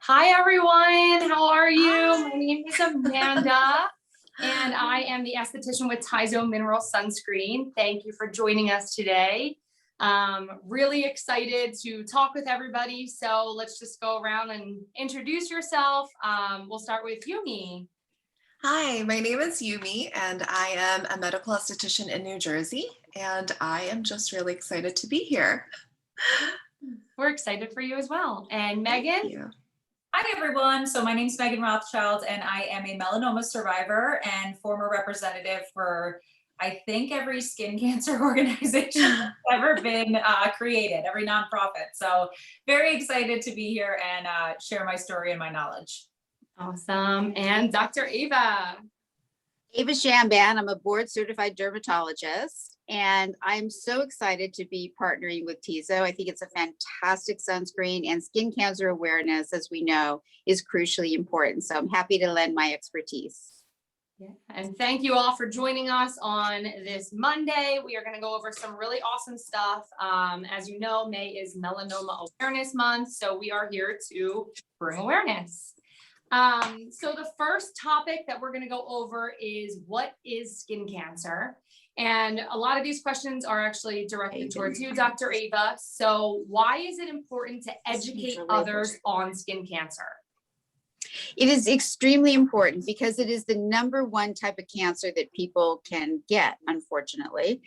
Hi, everyone. How are you? Hi. My name is Amanda, and I am the esthetician with TIZO Mineral Sunscreen. Thank you for joining us today. Really excited to talk with everybody. So let's just go around and introduce yourself. We'll start with Yumi. Hi, my name is Yumi, and I am a medical esthetician in New Jersey, and I am just really excited to be here. We're excited for you as well. And Thank Megan? you. Hi, everyone. So my name is Megan Rothschild, and I am a melanoma survivor and former representative for, I think, every skin cancer organization that's ever been created, every nonprofit. So very excited to be here and share my story and my knowledge. Awesome. And Dr. Ava. Ava Shamban, I'm a board certified dermatologist, and I'm so excited to be partnering with TIZO. I think it's a fantastic sunscreen, and skin cancer awareness, as we know, is crucially important. So I'm happy to lend my expertise. Yeah. And thank you all for joining us on this Monday. We are going to go over some really awesome stuff. As you know, May is Melanoma Awareness Month, so we are here to bring awareness. So the first topic that we're going to go over is, what is skin cancer? And a lot of these questions are actually directed towards you, Dr. Ava. So why is it important to educate others on skin cancer? It is extremely important because it is the #1 type of cancer that people can get, unfortunately.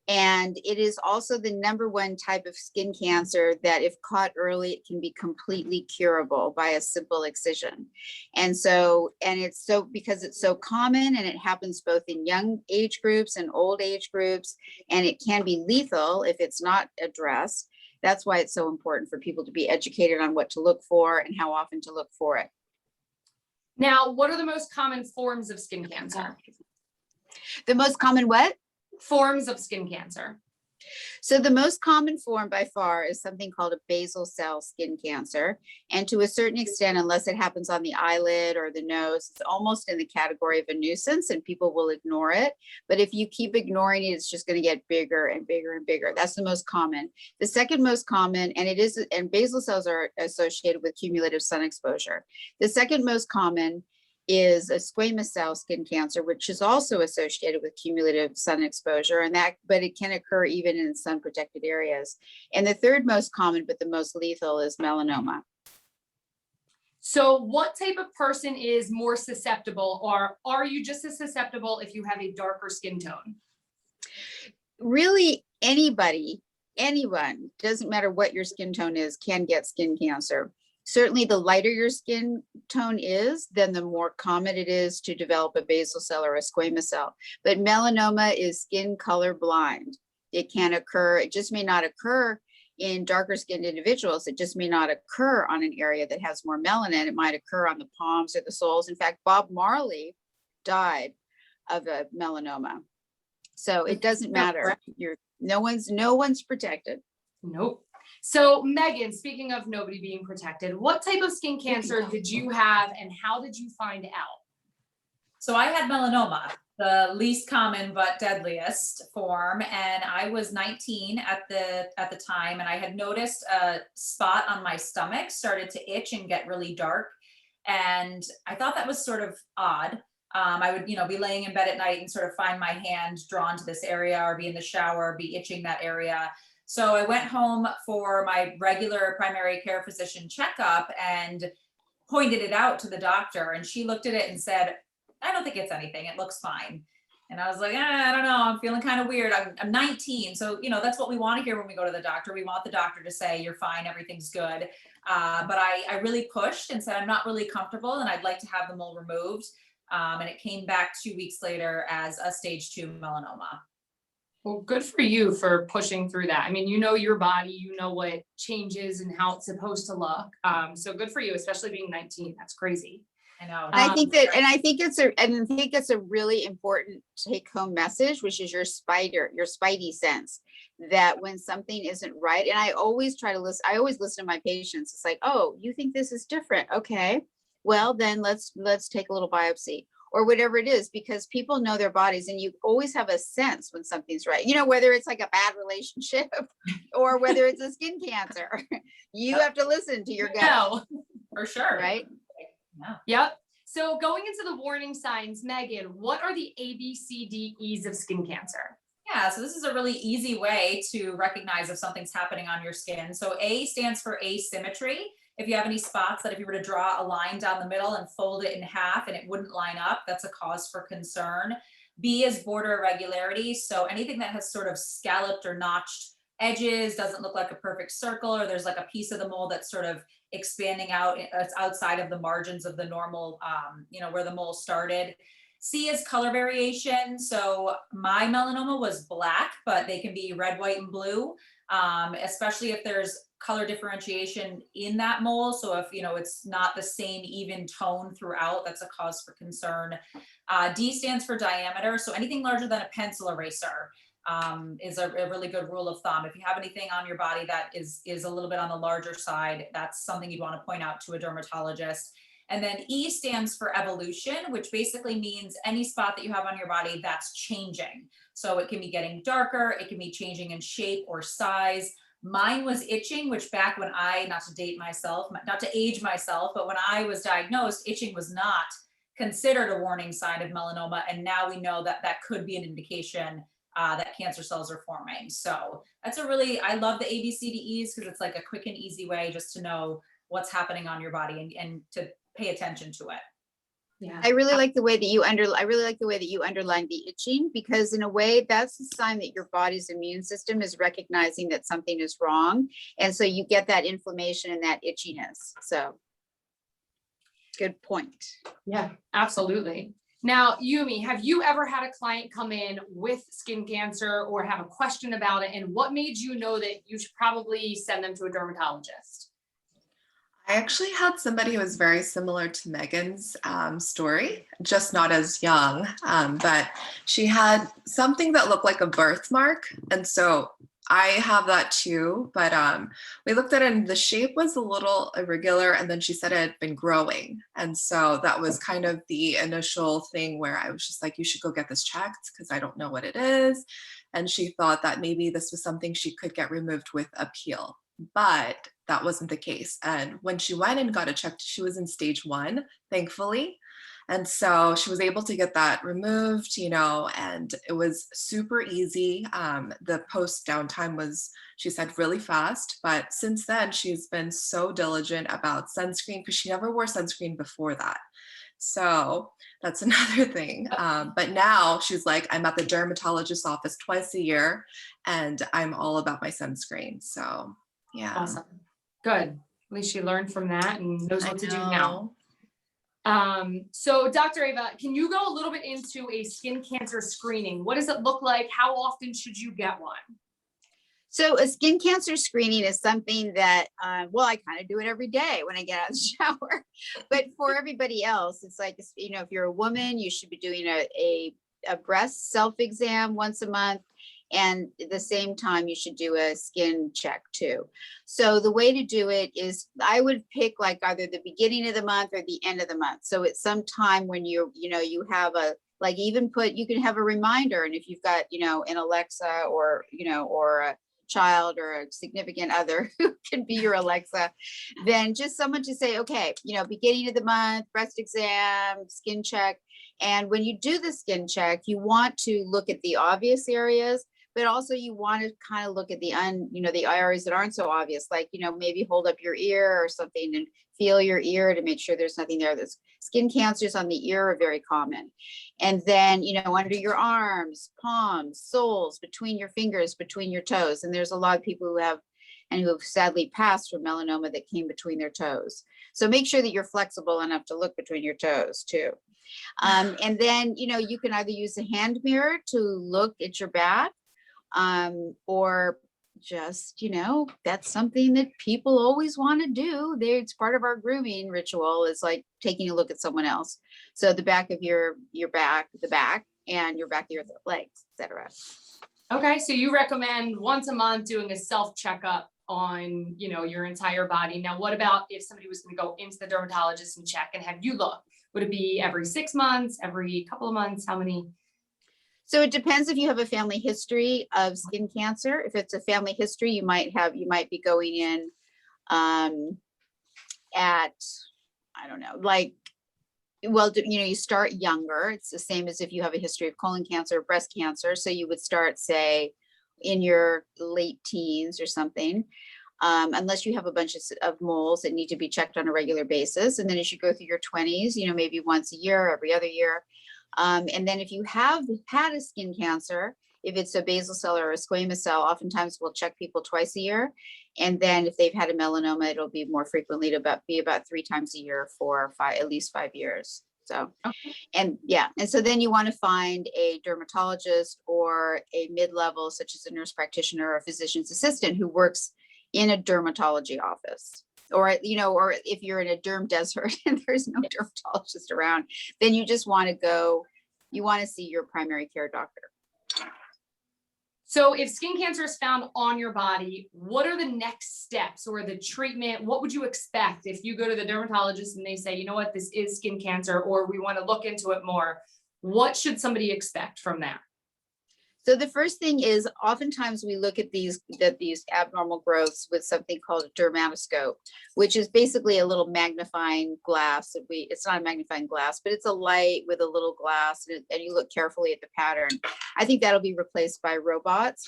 And it is also the #1 type of skin cancer that, if caught early, it can be completely curable by a simple excision. And it's so, because it's so common, and it happens both in young age groups and old age groups, and it can be lethal if it's not addressed. That's why it's so important for people to be educated on what to look for and how often to look for it. Now, what are the most common forms of skin cancer? The most common what? Forms of skin cancer. So the most common form by far is something called a basal cell skin cancer. And to a certain extent, unless it happens on the eyelid or the nose, it's almost in the category of a nuisance and people will ignore it. But if you keep ignoring it, it's just going to get bigger and bigger and bigger. That's the most common. The second most common, and basal cells are associated with cumulative sun exposure. The second most common is a squamous cell skin cancer, which is also associated with cumulative sun exposure, but it can occur even in sun protected areas. And the third most common, but the most lethal, is melanoma. So what type of person is more susceptible, or are you just as susceptible if you have a darker skin tone? Really, anyone, doesn't matter what your skin tone is, can get skin cancer. Certainly, the lighter your skin tone is, then the more common it is to develop a basal cell or a squamous cell. But melanoma is skin color blind. It can occur, it just may not occur in darker skinned individuals. It just may not occur on an area that has more melanin. It might occur on the palms or the soles. In fact, Bob Marley died of a melanoma. So it doesn't matter. No one's protected. Nope. So Megan, speaking of nobody being protected, what type of skin cancer did you have and how did you find out? So I had melanoma, the least common but deadliest form, and I was 19 at the time, and I had noticed a spot on my stomach started to itch and get really dark, and I thought that was sort of odd. I would, be laying in bed at night and sort of find my hand drawn to this area, or be in the shower, be itching that area. So I went home for my regular primary care physician checkup and pointed it out to the doctor, and she looked at it and said, "I don't think it's anything. It looks fine." And I was like, I don't know. I'm feeling kind of weird. I'm 19. So, that's what we want to hear when we go to the doctor. We want the doctor to say, "You're fine. Everything's good." But I really pushed and said, "I'm not really comfortable and I'd like to have the mole removed." And it came back 2 weeks later as a stage 2 melanoma. Well, good for you for pushing through that. I mean, you know your body, you know what changes and how it's supposed to look. So good for you, especially being 19. That's crazy. I know. I think it's a really important take home message, which is your spidey sense, that when something isn't right, and I always listen to my patients. It's like, "Oh, you think this is different? Okay, well then let's take a little biopsy," or whatever it is, because people know their bodies, and you always have a sense when something's right. Whether it's like a bad relationship or whether it's a skin cancer, you have to listen to your gut. For sure. right? Yeah. Yep. So going into the warning signs, Megan, what are the ABCDEs of skin cancer? Yeah, so this is a really easy way to recognize if something's happening on your skin. So A stands for asymmetry. If you have any spots that if you were to draw a line down the middle and fold it in half and it wouldn't line up, that's a cause for concern. B is border irregularity. So anything that has sort of scalloped or notched edges, doesn't look like a perfect circle, or there's like a piece of the mole that's sort of expanding out, it's outside of the margins of the normal, where the mole started. C is color variation. So my melanoma was black, but they can be red, white, and blue, especially if there's color differentiation in that mole. So if, it's not the same even tone throughout, that's a cause for concern. D stands for diameter. So anything larger than a pencil eraser is a really good rule of thumb. If you have anything on your body that is a little bit on the larger side, that's something you'd want to point out to a dermatologist. And then E stands for evolution, which basically means any spot that you have on your body that's changing. So it can be getting darker, it can be changing in shape or size. Mine was itching, which back when not to age myself, but when I was diagnosed, itching was not considered a warning sign of melanoma. And now we know that that could be an indication that cancer cells are forming. So that's I love the ABCDEs because it's like a quick and easy way just to know what's happening on your body and to pay attention to it. Yeah. I really like the way that you underlined the itching, because in a way that's a sign that your body's immune system is recognizing that something is wrong. And so you get that inflammation and that itchiness. So good point. Yeah, absolutely. Now, Yumi, have you ever had a client come in with skin cancer or have a question about it? And what made you know that you should probably send them to a dermatologist? I actually had somebody who was very similar to Megan's story, just not as young, but she had something that looked like a birthmark. And so I have that too, but we looked at it and the shape was a little irregular, and then she said it had been growing. And so that was kind of the initial thing where I was just like, you should go get this checked because I don't know what it is. And she thought that maybe this was something she could get removed with a peel, but that wasn't the case. And when she went and got it checked, she was in stage 1, thankfully. And so she was able to get that removed, and it was super easy. The post downtime was, she said, really fast. But since then, she's been so diligent about sunscreen because she never wore sunscreen before that. So that's another thing. But now she's like, I'm at the dermatologist's office twice a year and I'm all about my sunscreen. So yeah. Awesome. Good. At least she learned from that and knows what to do now. So Dr. Ava, can you go a little bit into a skin cancer screening? What does it look like? How often should you get one? So a skin cancer screening is something that, I kind of do it every day when I get out of the shower. But for everybody else, it's like, if you're a woman, you should be doing a breast self-exam once a month. And at the same time, you should do a skin check too. So the way to do it is I would pick like either the beginning of the month or the end of the month. So it's some time when you have you can have a reminder. And if you've got, an Alexa or a child or a significant other who can be your Alexa, then just someone to say, okay, beginning of the month, breast exam, skin check. And when you do the skin check, you want to look at the obvious areas, but also you want to kind of look at the areas that aren't so obvious, like, maybe hold up your ear or something and feel your ear to make sure there's nothing there. There's skin cancers on the ear are very common. And then, under your arms, palms, soles, between your fingers, between your toes. And there's a lot of people who have sadly passed from melanoma that came between their toes. So make sure that you're flexible enough to look between your toes too. And then, you can either use a hand mirror to look at your back, or just, that's something that people always want to do. It's part of our grooming ritual, is like taking a look at someone else. So the back of your back, the back, and your back of your legs, etc. Okay, so you recommend once a month doing a self checkup on, your entire body. Now, what about if somebody was going to go into the dermatologist and check and have you look? Would it be every 6 months, every couple of months? How many? So it depends if you have a family history of skin cancer. If it's a family history, you might be going in at, I don't know, like, well, you know, you start younger. It's the same as if you have a history of colon cancer, breast cancer. So you would start, say, in your late teens or something, unless you have a bunch of moles that need to be checked on a regular basis. And then as you go through your 20s, you know, maybe once a year, every other year. And then if you have had a skin cancer, if it's a basal cell or a squamous cell, oftentimes we'll check people twice a year. And then if they've had a melanoma, it'll be more frequently to be about 3 times a year for at least 5 years. So, and yeah, and so then you want to find a dermatologist or a mid-level, such as a nurse practitioner or a physician's assistant who works in a dermatology office. Or, you know, or if you're in a derm desert and there's no dermatologist around, then you just want to go, you want to see your primary care doctor. So if skin cancer is found on your body, what are the next steps or the treatment? What would you expect if you go to the dermatologist and they say, you know what, this is skin cancer, or we want to look into it more? What should somebody expect from that? So the first thing is oftentimes we look at these abnormal growths with something called a dermatoscope, which is basically a little magnifying glass. It's not a magnifying glass, but it's a light with a little glass, and you look carefully at the pattern. I think that'll be replaced by robots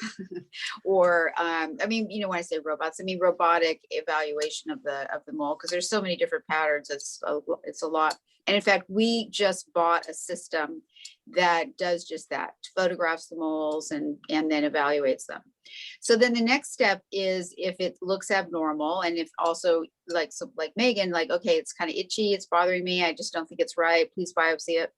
or, I mean, you know, when I say robots, I mean robotic evaluation of the mole, because there's so many different patterns. It's a lot. And in fact, we just bought a system that does just that, photographs the moles and then evaluates them. So then the next step is if it looks abnormal, and if also like Megan, like, okay, it's kind of itchy, it's bothering me, I just don't think it's right, please biopsy it.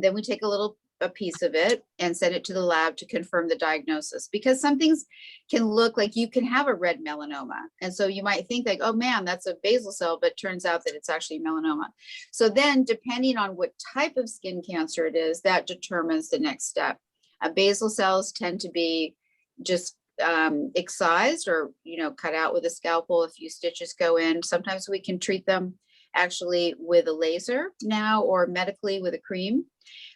Then we take a piece of it and send it to the lab to confirm the diagnosis, because some things can look like, you can have a red melanoma. And so you might think like, oh man, that's a basal cell, but turns out that it's actually melanoma. So then depending on what type of skin cancer it is, that determines the next step. Basal cells tend to be just excised or, you know, cut out with a scalpel, a few stitches go in. Sometimes we can treat them actually with a laser now, or medically with a cream.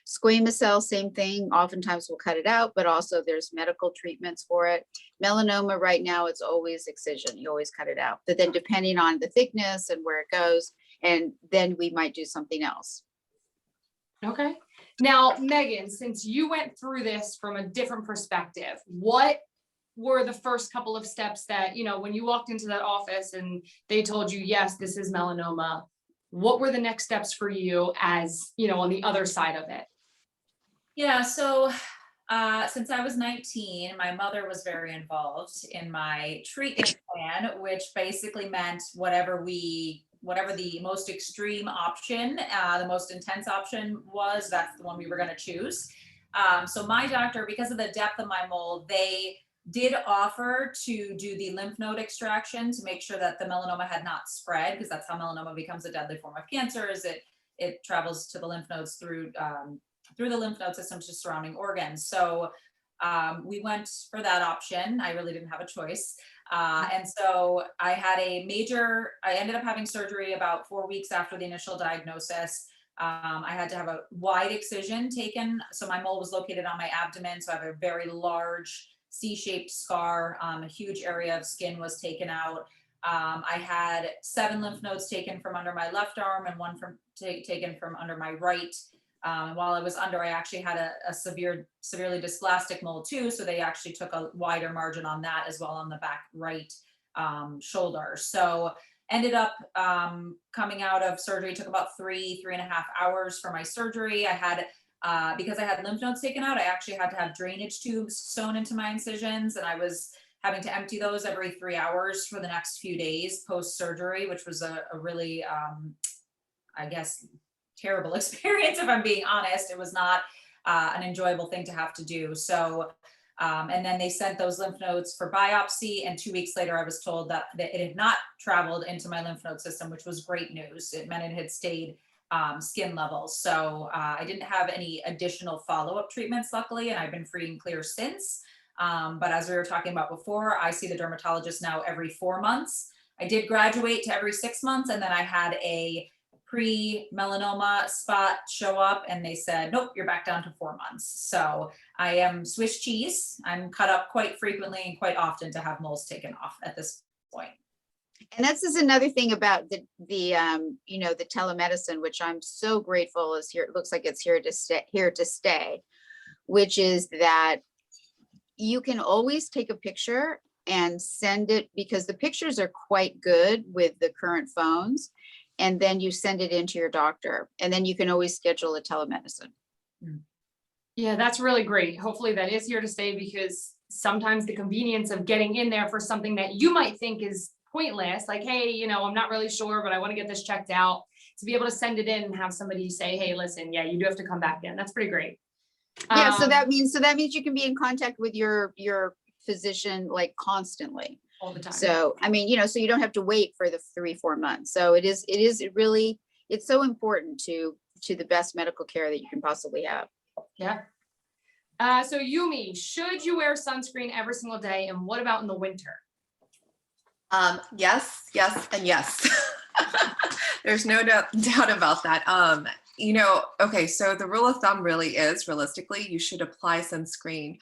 Squamous cell, same thing. Oftentimes we'll cut it out, but also there's medical treatments for it. Melanoma right now, it's always excision. You always cut it out. But then depending on the thickness and where it goes, and then we might do something else. Okay. Now, Megan, since you went through this from a different perspective, what were the first couple of steps that, you know, when you walked into that office and they told you, yes, this is melanoma, what were the next steps for you as, you know, on the other side of it? Yeah, so since I was 19, my mother was very involved in my treatment plan, which basically meant whatever the most extreme option, the most intense option was, that's the one we were going to choose. So my doctor, because of the depth of my mole, they did offer to do the lymph node extraction to make sure that the melanoma had not spread, because that's how melanoma becomes a deadly form of cancer, is it travels to the lymph nodes through the lymph node system to surrounding organs. So we went for that option. I really didn't have a choice. And so I ended up having surgery about 4 weeks after the initial diagnosis. I had to have a wide excision taken. So my mole was located on my abdomen. So I have a very large C-shaped scar. A huge area of skin was taken out. I had 7 lymph nodes taken from under my left arm and 1 taken from under my right. While I was under, I actually had a severely dysplastic mole too. So they actually took a wider margin on that as well on the back right shoulder. So ended up coming out of surgery, took about 3.5 hours for my surgery. I had, because I had lymph nodes taken out, I actually had to have drainage tubes sewn into my incisions, and I was having to empty those every 3 hours for the next few days post-surgery, which was a really, I guess, terrible experience, if I'm being honest. It was not an enjoyable thing to have to do. So, and then they sent those lymph nodes for biopsy, and 2 weeks later I was told that it had not traveled into my lymph node system, which was great news. It meant it had stayed skin level. So I didn't have any additional follow-up treatments, luckily, and I've been free and clear since. But as we were talking about before, I see the dermatologist now every 4 months. I did graduate to every 6 months, and then I had a pre-melanoma spot show up, and they said, nope, you're back down to 4 months. So I am Swiss cheese. I'm cut up quite frequently and quite often to have moles taken off at this point. And this is another thing about the you know, the telemedicine, which I'm so grateful is here. It looks like it's here to stay, which is that you can always take a picture and send it, because the pictures are quite good with the current phones. And then you send it into your doctor, and then you can always schedule a telemedicine. Yeah, that's really great. Hopefully that is here to stay, because sometimes the convenience of getting in there for something that you might think is pointless, like, hey, you know, I'm not really sure, but I want to get this checked out, to be able to send it in and have somebody say, hey, listen, yeah, you do have to come back in. That's pretty great. Yeah, so that means you can be in contact with your physician like constantly. All the time. So, I mean, you know, so you don't have to wait for the 3-4 months. So it really, it's so important to the best medical care that you can possibly have. Yeah. So Yumi, should you wear sunscreen every single day? And what about in the winter? Yes, and yes. There's no doubt about that. You know, okay, so the rule of thumb really is, realistically, you should apply sunscreen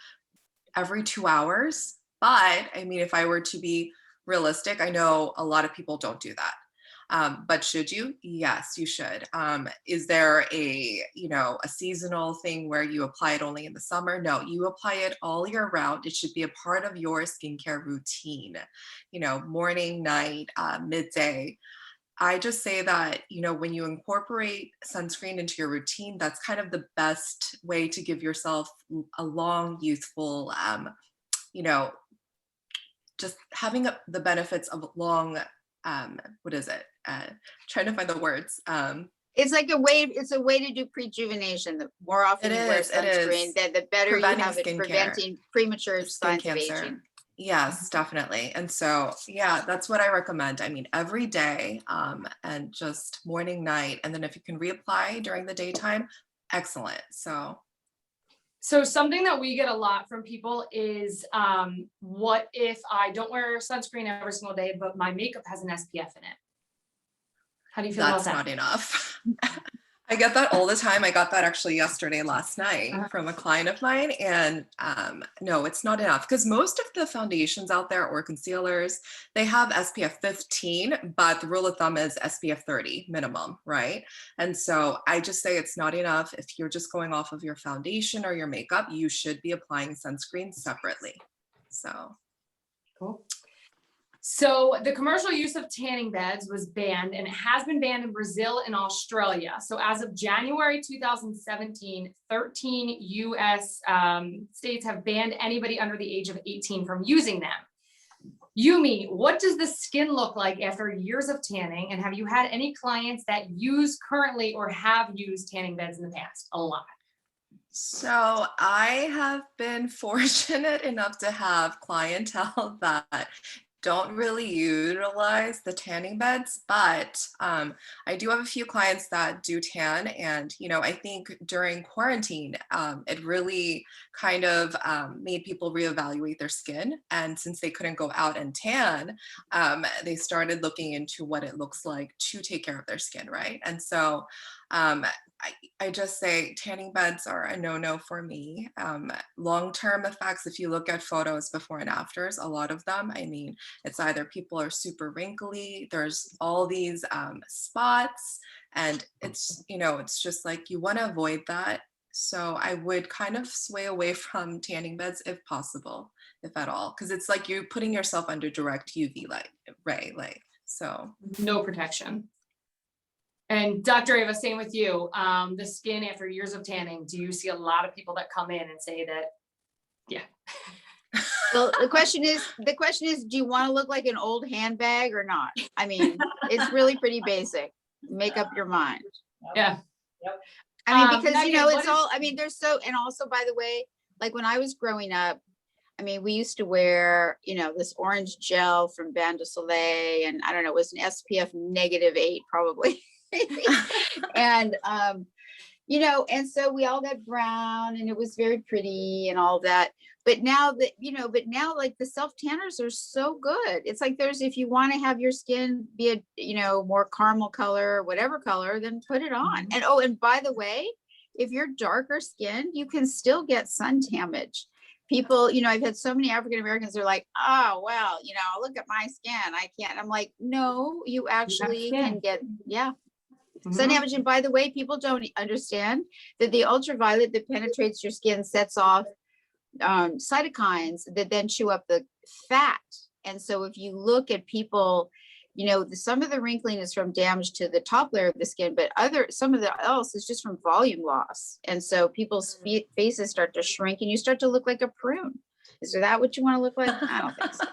every 2 hours. But I mean, if I were to be realistic, I know a lot of people don't do that. But should you? Yes, you should. Is there a seasonal thing where you apply it only in the summer? No, you apply it all year round. It should be a part of your skincare routine, you know, morning, night, midday. I just say that, you know, when you incorporate sunscreen into your routine, that's kind of the best way to give yourself a long, youthful, you know, just having the benefits of long, what is it? Trying to find the words. It's like it's a way to do prejuvenation. The more often you wear sunscreen, the better Preventing you have it preventing premature skin signs of cancer. aging. Yes, definitely. And so, yeah, that's what I recommend. I mean, every day, and just morning, night, and then if you can reapply during the daytime, excellent. So something that we get a lot from people is, what if I don't wear sunscreen every single day, but my makeup has an SPF in it? How do you feel about that? that's not enough. I get that all the time. I got that actually last night from a client of mine. And no, it's not enough, because most of the foundations out there or concealers, they have SPF 15, but the rule of thumb is SPF 30 minimum, right? And so I just say it's not enough. If you're just going off of your foundation or your makeup, you should be applying sunscreen separately. So cool. So the commercial use of tanning beds was banned, and it has been banned in Brazil and Australia. So as of January 2017, 13 US states have banned anybody under the age of 18 from using them. Yumi, what does the skin look like after years of tanning? And have you had any clients that use currently or have used tanning beds in the past? A lot. So I have been fortunate enough to have clientele that don't really utilize the tanning beds, but I do have a few clients that do tan. And, you know, I think during quarantine, it really kind of made people reevaluate their skin. And since they couldn't go out and tan, they started looking into what it looks like to take care of their skin, right? And so I just say tanning beds are a no-no for me. Long-term effects, if you look at photos before and afters, a lot of them, I mean, it's either people are super wrinkly, there's all these spots, and it's, you know, it's just like you want to avoid that. So I would kind of sway away from tanning beds if possible, if at all, because it's like you're putting yourself under direct UV light, right? So no protection. And Dr. Ava, same with you. The skin after years of tanning, do you see a lot of people that come in and say that, yeah. Well, the question is, do you want to look like an old handbag or not? I mean, it's really pretty basic. Make up your mind. Yeah. Yep. I mean, because, you know, Megan, it's all, I mean, there's so, and also, by the way, like when I was growing up, I mean, we used to wear, you know, this orange gel from Bain de Soleil, and I don't know, it was an SPF -8 probably. And you know, and so we all got brown, and it was very pretty and all that. But now that, you know, like the self tanners are so good. It's like if you want to have your skin be a, you know, more caramel color, whatever color, then put it on. And oh, and by the way, if you're darker skinned, you can still get sun damage. people, I've had so many African Americans, they're like, oh, well, look at my skin. I can't. I'm like, no, you actually can get, yeah. Sun damage. And by the way, people don't understand that the ultraviolet that penetrates your skin sets off cytokines that then chew up the fat. And so if you look at people, some of the wrinkling is from damage to the top layer of the skin, but some of the else is just from volume loss. And so people's faces start to shrink and you start to look like a prune. Is that what you want to look like? I don't think so.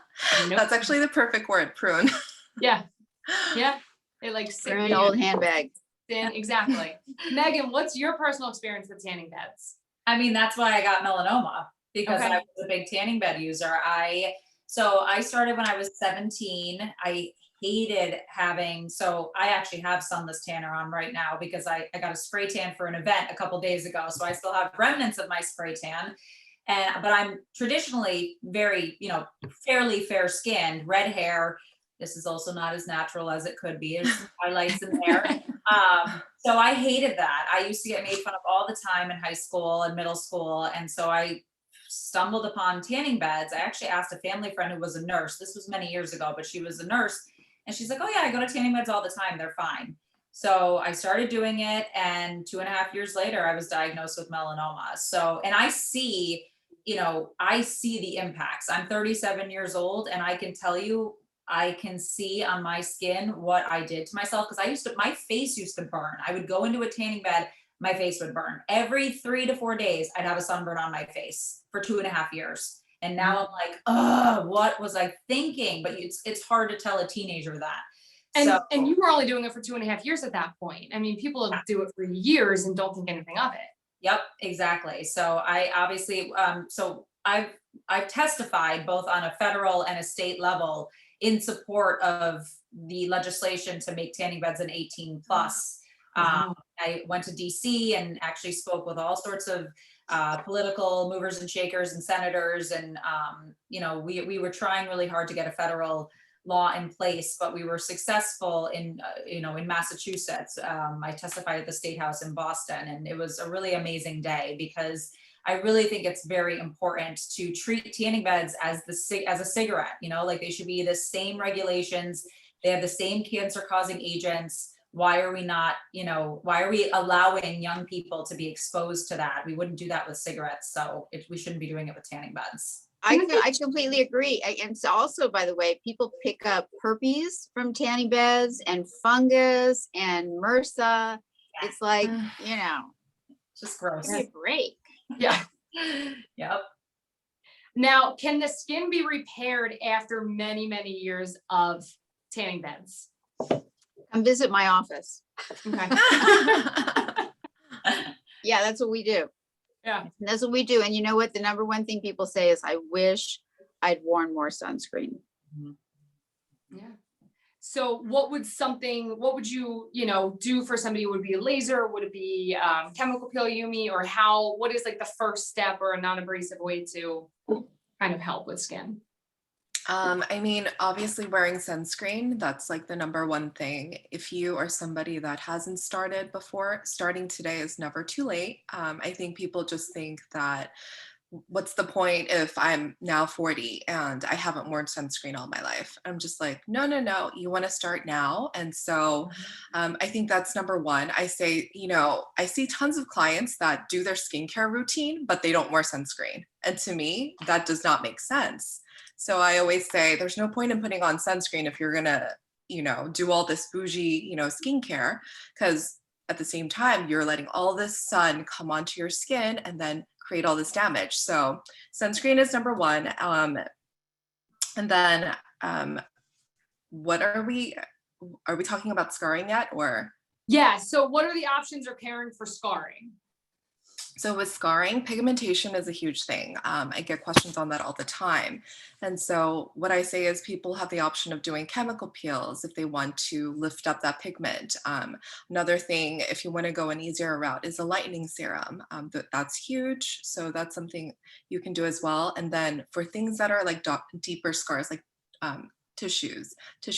That's actually the perfect word, prune. Yeah. Yeah. It like Prune old handbag. Exactly. Megan, what's your personal experience with tanning beds? I mean, that's why I got melanoma, because Okay. I was a big tanning bed user. So I started when I was 17. I hated so I actually have sunless tanner on right now because I got a spray tan for an event a couple days ago. So I still have remnants of my spray tan. But I'm traditionally very, fairly fair skinned, red hair. This is also not as natural as it could be. There's some highlights in there. So I hated that. I used to get made fun of all the time in high school and middle school. And so I stumbled upon tanning beds. I actually asked a family friend who was a nurse. This was many years ago, but she was a nurse. And she's like, oh yeah, I go to tanning beds all the time. They're fine. So I started doing it. And 2.5 years later, I was diagnosed with melanoma. So, and I see the impacts. I'm 37 years old and I can tell you, I can see on my skin what I did to myself. Cause my face used to burn. I would go into a tanning bed, my face would burn. Every 3 to 4 days, I'd have a sunburn on my face for 2.5 years. And now I'm like, oh, what was I thinking? But it's hard to tell a teenager that. And you were only doing it for 2.5 years at that point. I mean, people do it for years and don't think anything of it. Yep, exactly. So I obviously, I've testified both on a federal and a state level in support of the legislation to make tanning beds an 18 plus. I went to DC and actually spoke with all sorts of political movers and shakers and senators. And, we were trying really hard to get a federal law in place, but we were successful in Massachusetts. I testified at the State House in Boston, and it was a really amazing day because I really think it's very important to treat tanning beds as a cigarette. Like they should be the same regulations. They have the same cancer causing agents. Why are we allowing young people to be exposed to that? We wouldn't do that with cigarettes. So we shouldn't be doing it with tanning beds. I completely agree. And so also, by the way, people pick up herpes from tanning beds and fungus and MRSA. Yeah. It's like, just gross. Give me a break. Yeah. Yep. Now, can the skin be repaired after many, many years of tanning beds? Come visit my office. Okay. Yeah, that's what we do. Yeah. And that's what we do. And you know what? The number one thing people say is, I wish I'd worn more sunscreen. Yeah. So what would you, do for somebody? Would it be a laser? Would it be chemical peel, Yumi, or what is like the first step or a non-abrasive way to kind of help with skin? I mean, obviously wearing sunscreen, that's like the number one thing. If you are somebody that hasn't started before, starting today is never too late. I think people just think that, what's the point if I'm now 40 and I haven't worn sunscreen all my life? I'm just like, no, you want to start now. And so I think that's number one. I say, I see tons of clients that do their skincare routine, but they don't wear sunscreen. And to me, that does not make sense. So I always say there's no point in putting on sunscreen if you're going to, do all this bougie, skincare, because at the same time, you're letting all this sun come onto your skin and then create all this damage. So sunscreen is number one. And then what are we talking about scarring yet, or? Yeah. So what are the options or caring for scarring? So with scarring, pigmentation is a huge thing. I get questions on that all the time. And so what I say is people have the option of doing chemical peels if they want to lift up that pigment. Another thing, if you want to go an easier route, is a lightening serum. That's huge. So that's something you can do as well. And then for things that are like deeper scars, like tissue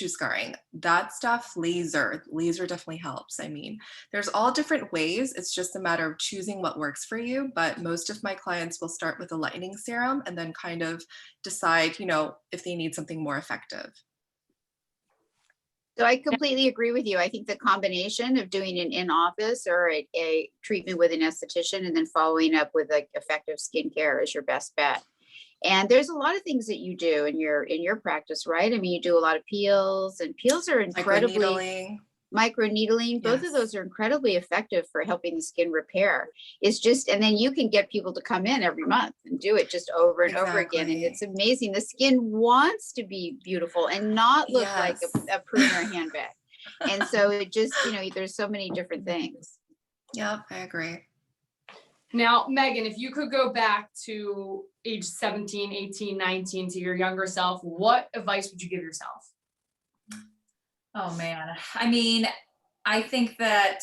scarring, that stuff, laser definitely helps. I mean, there's all different ways. It's just a matter of choosing what works for you. But most of my clients will start with a lightening serum and then kind of decide, you know, if they need something more effective. So I completely agree with you. I think the combination of doing an in-office or a treatment with an esthetician and then following up with like effective skincare is your best bet. And there's a lot of things that you do in your practice, right? I mean, you do a lot of peels, and peels are incredibly microneedling. Both of those are incredibly effective for helping the skin repair. It's just, and then you can get people to come in every month and do it just over and over again. And it's amazing. The skin wants to be beautiful and not look like a pruner handbag. And so it just, you know, there's so many different things. Yep, I agree. Now, Megan, if you could go back to age 17, 18, 19 to your younger self, what advice would you give yourself? Oh man. I mean, I think that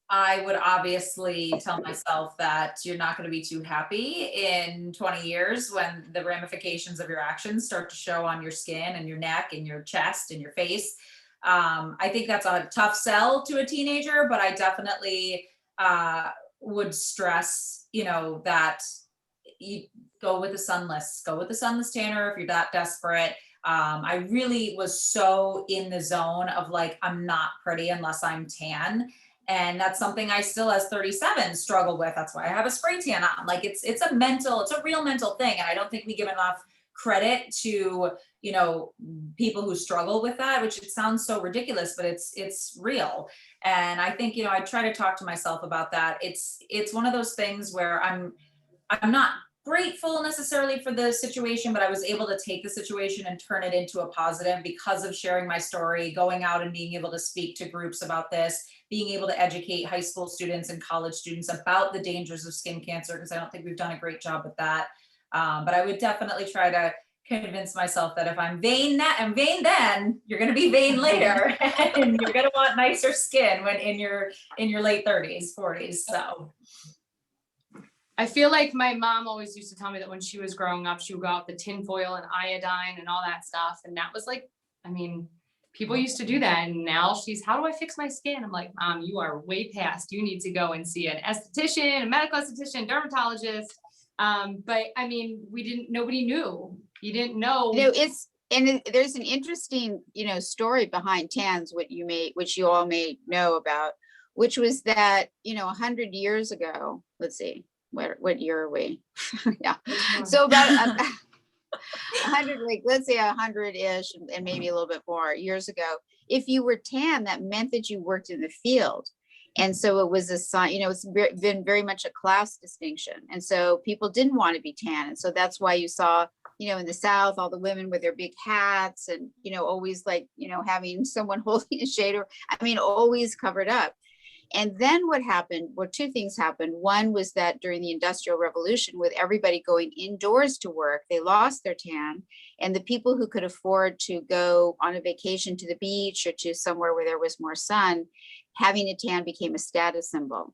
I would obviously tell myself that you're not going to be too happy in 20 years when the ramifications of your actions start to show on your skin and your neck and your chest and your face. I think that's a tough sell to a teenager, but I definitely would stress, you know, that you go with the sunless tanner if you're that desperate. I really was so in the zone of like, I'm not pretty unless I'm tan. And that's something I still, as 37, struggle with. That's why I have a spray tan on. Like it's a real mental thing. And I don't think we give enough credit to, you know, people who struggle with that, which it sounds so ridiculous, but it's real. And I think, you know, I try to talk to myself about that. It's one of those things where I'm not grateful necessarily for the situation, but I was able to take the situation and turn it into a positive because of sharing my story, going out and being able to speak to groups about this, being able to educate high school students and college students about the dangers of skin cancer, because I don't think we've done a great job with that. But I would definitely try to convince myself that if I'm vain then, you're going to be vain later, and you're going to want nicer skin when in your late 30s, 40s. So I feel like my mom always used to tell me that when she was growing up, she would go out the tinfoil and iodine and all that stuff. And that was like, I mean, people used to do that. And now she's, how do I fix my skin? I'm like, Mom, you are way past. You need to go and see an esthetician, a medical esthetician, dermatologist. But I mean, nobody knew. You didn't know. You know, there's an interesting, you know, story behind tans, which you all may know about, which was that, you know, 100 years ago, let's see. What year are we? Yeah. So about 100, like let's say 100-ish and maybe a little bit more years ago, if you were tan, that meant that you worked in the field. And so it was a sign, you know, it's been very much a class distinction. And so people didn't want to be tan. And so that's why you saw, you know, in the South, all the women with their big hats and, you know, always like, you know, having someone holding a shader, I mean, always covered up. And then what happened, well, two things happened. One was that during the Industrial Revolution, with everybody going indoors to work, they lost their tan. And the people who could afford to go on a vacation to the beach or to somewhere where there was more sun, having a tan became a status symbol.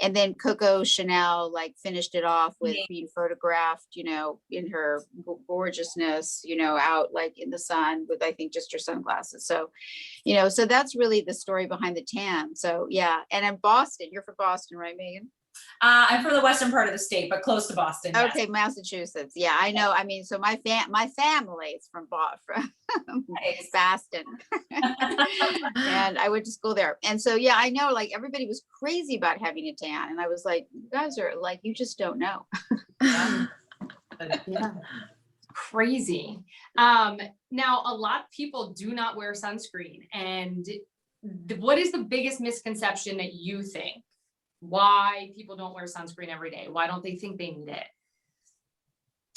And then Coco Chanel like finished it off with being photographed, you know, in her gorgeousness, you know, out like in the sun with, I think, just her sunglasses. So, you know, so that's really the story behind the tan. So yeah. And in Boston, you're from Boston, right, Megan? I'm from the western part of the state, but close to Boston. Yes. Okay, Massachusetts. Yeah, I know. I mean, so my family is from Boston, and I went to school there. And so yeah, I know. Like everybody was crazy about having a tan, and I was like, you guys are like, you just don't know. Yeah. Crazy. Now a lot of people do not wear sunscreen, and what is the biggest misconception that you think? Why people don't wear sunscreen every day? Why don't they think they need it?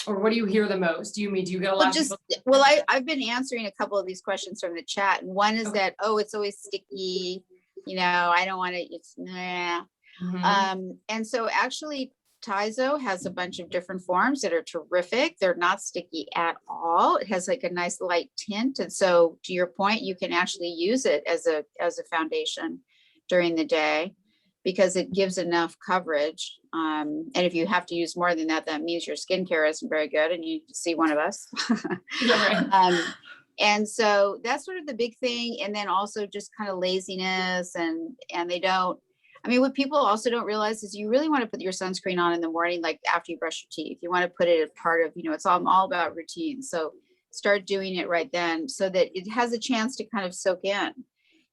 Or what do you hear the most? Do you get a lot of people? Well, I've been answering a couple of these questions from the chat. And one is that, oh, it's always sticky. You know, I don't want to, it's nah. And so actually TIZO has a bunch of different forms that are terrific. They're not sticky at all. It has like a nice light tint. And so to your point, you can actually use it as a foundation during the day, because it gives enough coverage. And if you have to use more than that, that means your skincare isn't very good and you see one of us. And so that's sort of the big thing. And then also just kind of laziness and they don't, I mean, what people also don't realize is you really want to put your sunscreen on in the morning, like after you brush your teeth. You want to put it as part of, it's all about routine. So start doing it right then so that it has a chance to kind of soak in.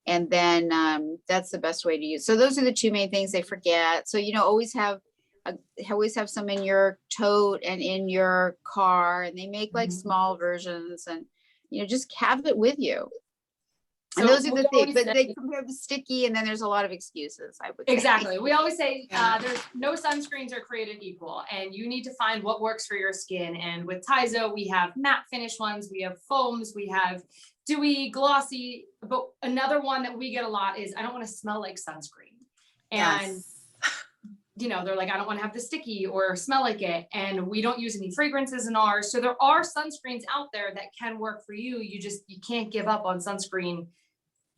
And then that's the best way to use. So those are the two main things they forget. So, always have some in your tote and in your car, and they make like small versions, and just have it with you. And those are the things, but they compare the sticky, and then there's a lot of excuses, I would say. Exactly. We always say there's no sunscreens are created equal, and you need to find what works for your skin. And with TIZO, we have matte finish ones, we have foams, we have dewy, glossy, but another one that we get a lot is I don't want to smell like sunscreen. And they're like, I don't want to have the sticky or smell like it. And we don't use any fragrances in ours. So there are sunscreens out there that can work for you. You can't give up on sunscreen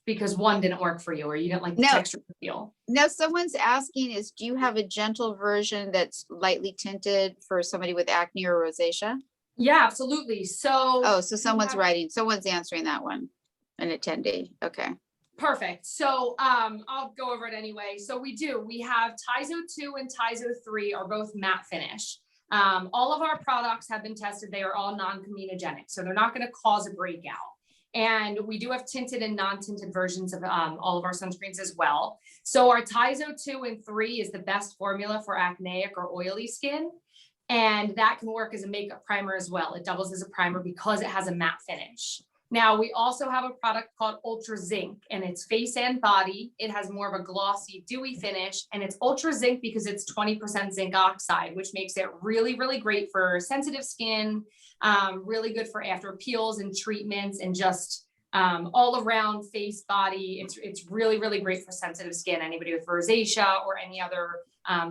because one didn't work for you or you didn't like the texture feel. Now someone's asking do you have a gentle version that's lightly tinted for somebody with acne or rosacea? Yeah, absolutely. So someone's answering that one, an attendee. Okay. Perfect. So I'll go over it anyway. So we have TIZO 2 and TIZO 3 are both matte finish. All of our products have been tested. They are all non-comedogenic. So they're not going to cause a breakout. And we do have tinted and non-tinted versions of all of our sunscreens as well. So our TIZO 2 and 3 is the best formula for acneic or oily skin. And that can work as a makeup primer as well. It doubles as a primer because it has a matte finish. Now, we also have a product called Ultra Zinc, and it's face and body. It has more of a glossy, dewy finish, and it's Ultra Zinc because it's 20% zinc oxide, which makes it really, really great for sensitive skin, really good for after peels and treatments and just all around face, body. It's really, really great for sensitive skin, anybody with rosacea or any other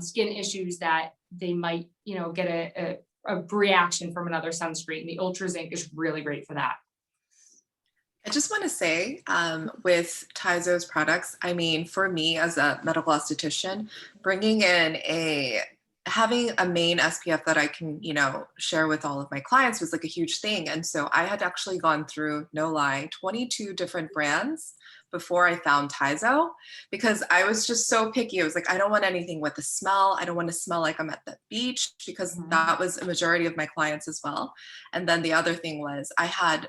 skin issues that they might, get a reaction from another sunscreen. The Ultra Zinc is really great for that. I just want to say with TIZO's products, I mean, for me as a medical esthetician, bringing in having a main SPF that I can, share with all of my clients was like a huge thing. And so I had actually gone through, no lie, 22 different brands before I found TIZO because I was just so picky. I was like, I don't want anything with the smell. I don't want to smell like I'm at the beach because that was a majority of my clients as well. And then the other thing was I had,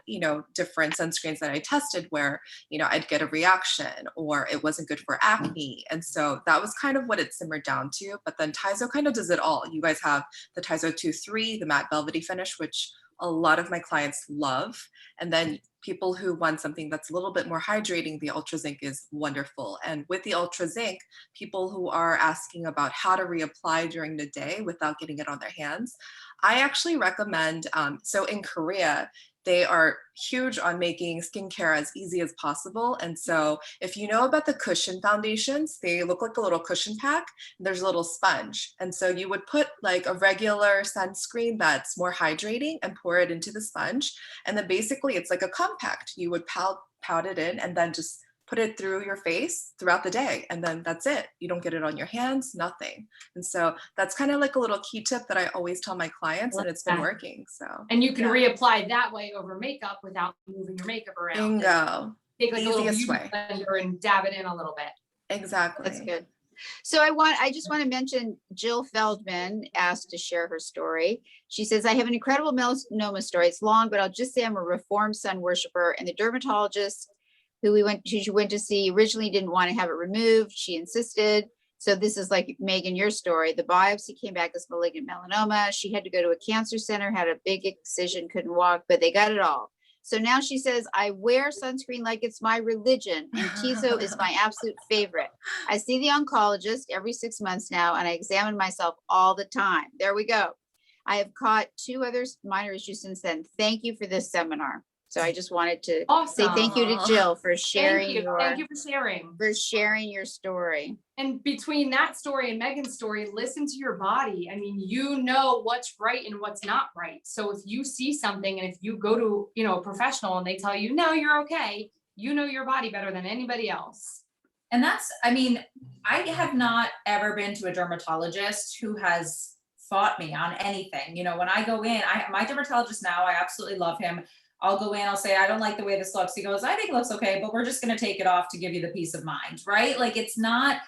different sunscreens that I tested where, I'd get a reaction or it wasn't good for acne. And so that was kind of what it simmered down to. But then TIZO kind of does it all. You guys have the TIZO 2-3, the matte velvety finish, which a lot of my clients love. And then people who want something that's a little bit more hydrating, the Ultra Zinc is wonderful. And with the Ultra Zinc, people who are asking about how to reapply during the day without getting it on their hands, I actually recommend, so in Korea, they are huge on making skincare as easy as possible. And so if you know about the cushion foundations, they look like a little cushion pack. There's a little sponge. And so you would put like a regular sunscreen that's more hydrating and pour it into the sponge. And then basically it's like a compact. You would pout it in and then just put it through your face throughout the day. And then that's it. You don't get it on your hands, nothing. And so that's kind of like a little key tip that I always tell my clients, and it's been working. So, and you can reapply that way over makeup without moving your makeup around. Bingo. Take like Easiest a little beauty blender and dab it in a little bit. Exactly. That's good. So I just want to mention Jill Feldman asked to share her story. She says, I have an incredible melanoma story. It's long, but I'll just say I'm a reformed sun worshiper, and the dermatologist who she went to see originally didn't want to have it removed. She insisted. So this is like Megan, your story. The biopsy came back as malignant melanoma. She had to go to a cancer center, had a big excision, couldn't walk, but they got it all. So now she says, I wear sunscreen like it's my religion, and TIZO is my absolute favorite. I see the oncologist every 6 months now, and I examine myself all the time. There we go. I have caught 2 other minor issues since then. Thank you for this seminar. So I just wanted to say thank you to Jill for sharing. Thank you for sharing your story. And between that story and Megan's story, listen to your body. I mean, you know what's right and what's not right. So if you see something and if you go to, a professional and they tell you, no, you're okay, you know your body better than anybody else. And I have not ever been to a dermatologist who has fought me on anything. When I go in, my dermatologist now, I absolutely love him. I'll go in, I'll say, I don't like the way this looks. He goes, I think it looks okay, but we're just gonna take it off to give you the peace of mind, right? Like it's not,